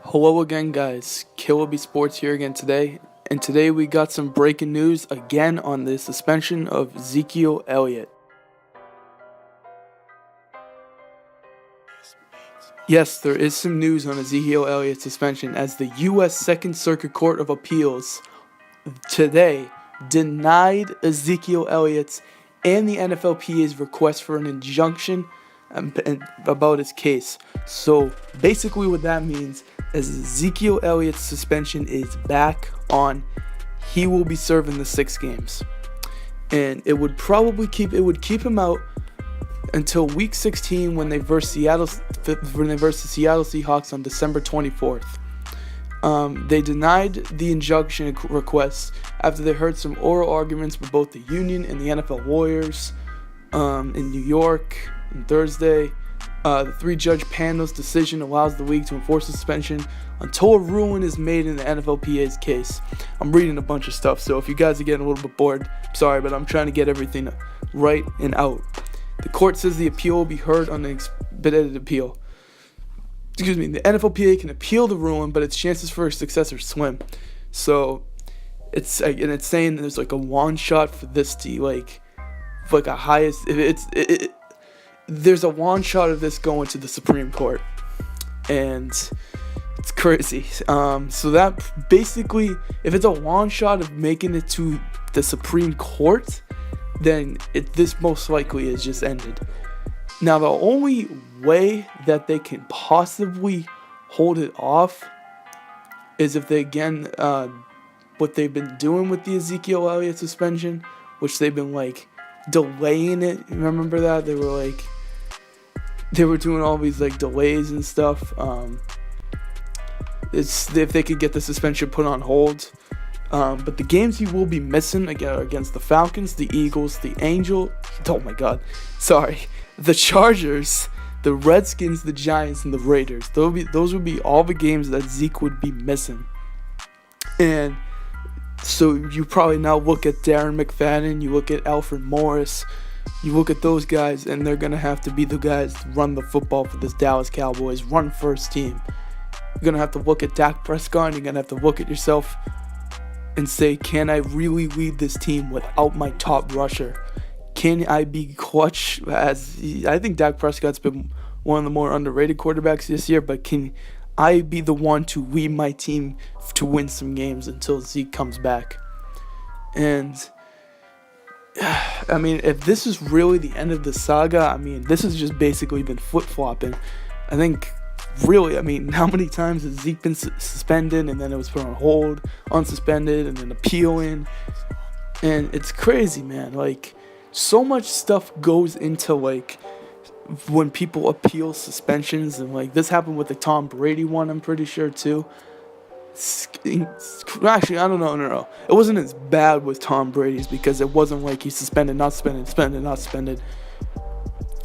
Hello again, guys. Killaby Sports here again today, and today we got some breaking news again on the suspension of Ezekiel Elliott. Yes, there is some news on Ezekiel Elliott's suspension as the U.S. Second Circuit Court of Appeals today denied Ezekiel Elliott's and the NFLPA's request for an injunction about his case. So basically what that means is Ezekiel Elliott's suspension is back on. He will be serving the 6 games. And it would keep him out until week 16 when they verse the Seattle Seahawks on December 24th. They denied the injunction request after they heard some oral arguments with both the union and the NFL lawyers in New York on Thursday. The 3-judge panel's decision allows the league to enforce the suspension until a ruling is made in the NFLPA's case. I'm reading a bunch of stuff, so if you guys are getting a little bit bored, sorry, but I'm trying to get everything right and out. The court says the appeal will be heard on an expedited appeal. The NFLPA can appeal the ruling, but its chances for a successor slim. So it's saying there's like a one shot for this to like a highest. There's a one shot of this going to the Supreme Court, and it's crazy. So that basically, if it's a one shot of making it to the Supreme Court, then this most likely is just ended. Now, the only way that they can possibly hold it off is if they, again, what they've been doing with the Ezekiel Elliott suspension, which they've been, like, delaying it. Remember that? They were doing all these, like, delays and stuff. It's if they could get the suspension put on hold. But the games he will be missing again are against the Falcons, the Eagles, the the Chargers, the Redskins, the Giants, and the Raiders. Those would be all the games that Zeke would be missing. And so you probably now look at Darren McFadden, you look at Alfred Morris, you look at those guys, and they're going to have to be the guys to run the football for this Dallas Cowboys, run first team. You're going to have to look at Dak Prescott, and you're going to have to look at yourself and say, can I really lead this team without my top rusher? Can I be clutch? I think Dak Prescott's been one of the more underrated quarterbacks this year, but can I be the one to lead my team to win some games until Zeke comes back? And I mean, if this is really the end of the saga, I mean, this has just basically been flip-flopping. I think, really, I mean, how many times has Zeke been suspended, and then it was put on hold, unsuspended, and then appealing? And it's crazy, man. Like, so much stuff goes into, like, when people appeal suspensions, and, like, this happened with the Tom Brady one, I'm pretty sure, too. Actually, I don't know, no. It wasn't as bad with Tom Brady's because it wasn't like he suspended, not suspended, suspended, not suspended.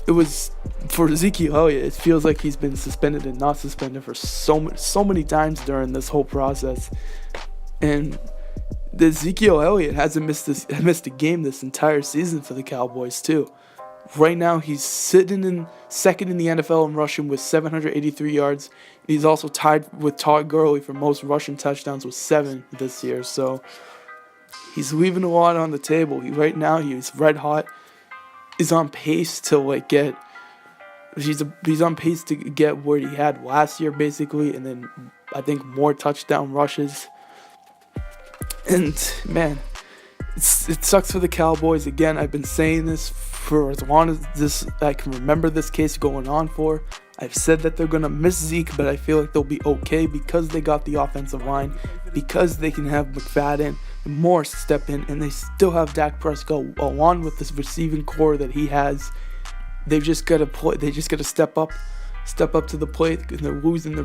It was, for Ezekiel Elliott, it feels like he's been suspended and not suspended for so many times during this whole process. And the Ezekiel Elliott hasn't missed a game this entire season for the Cowboys too. Right now, he's sitting in second in the NFL in rushing with 783 yards. He's also tied with Todd Gurley for most rushing touchdowns with 7 this year. So he's leaving a lot on the table. Right now, he's red hot. He's on pace to he's on pace to get where he had last year, basically, and then I think more touchdown rushes. And man, it sucks for the Cowboys. Again, I've been saying this for as long as I can remember this case going on for. I've said that they're going to miss Zeke, but I feel like they'll be okay because they got the offensive line, because they can have McFadden and Morris step in, and they still have Dak Prescott along with this receiving core that he has. They've just got to play. They just got to step up to the plate, and they're losing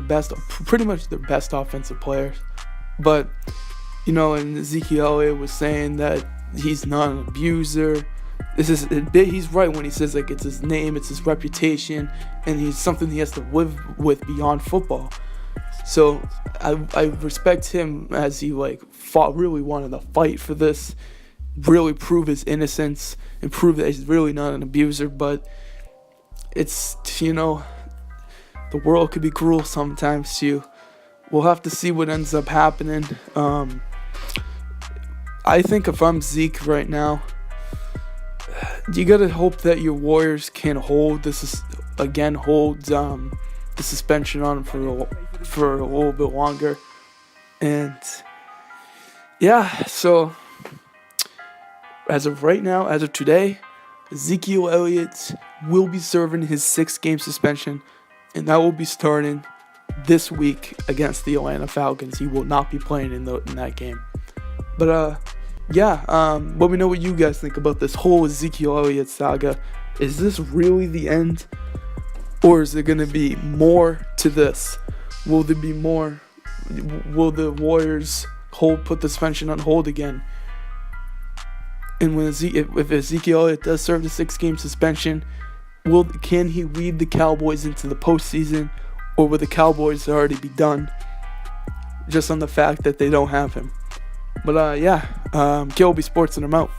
pretty much their best offensive players. But and Ezekiel Elliott was saying that he's not an abuser. He's right when he says like it's his name, it's his reputation, and he's something he has to live with beyond football. So I respect him as he really wanted to fight for this, really prove his innocence and prove that he's really not an abuser. But it's the world could be cruel sometimes too. we'll have to see what ends up happening. I think if I'm Zeke right now, you gotta hope that your Warriors can hold the suspension on for a little bit longer. And yeah, so as of right now, as of today, Ezekiel Elliott will be serving his 6-game suspension, and that will be starting this week against the Atlanta Falcons. He will not be playing in that game. But let me know what you guys think about this whole Ezekiel Elliott saga. Is this really the end, or is there going to be more to this? Will there be more? Will the Warriors put the suspension on hold again? And if Ezekiel Elliott does serve the 6-game suspension, can he lead the Cowboys into the postseason, or will the Cowboys already be done just on the fact that they don't have him? But KLB Sports, and I'm out.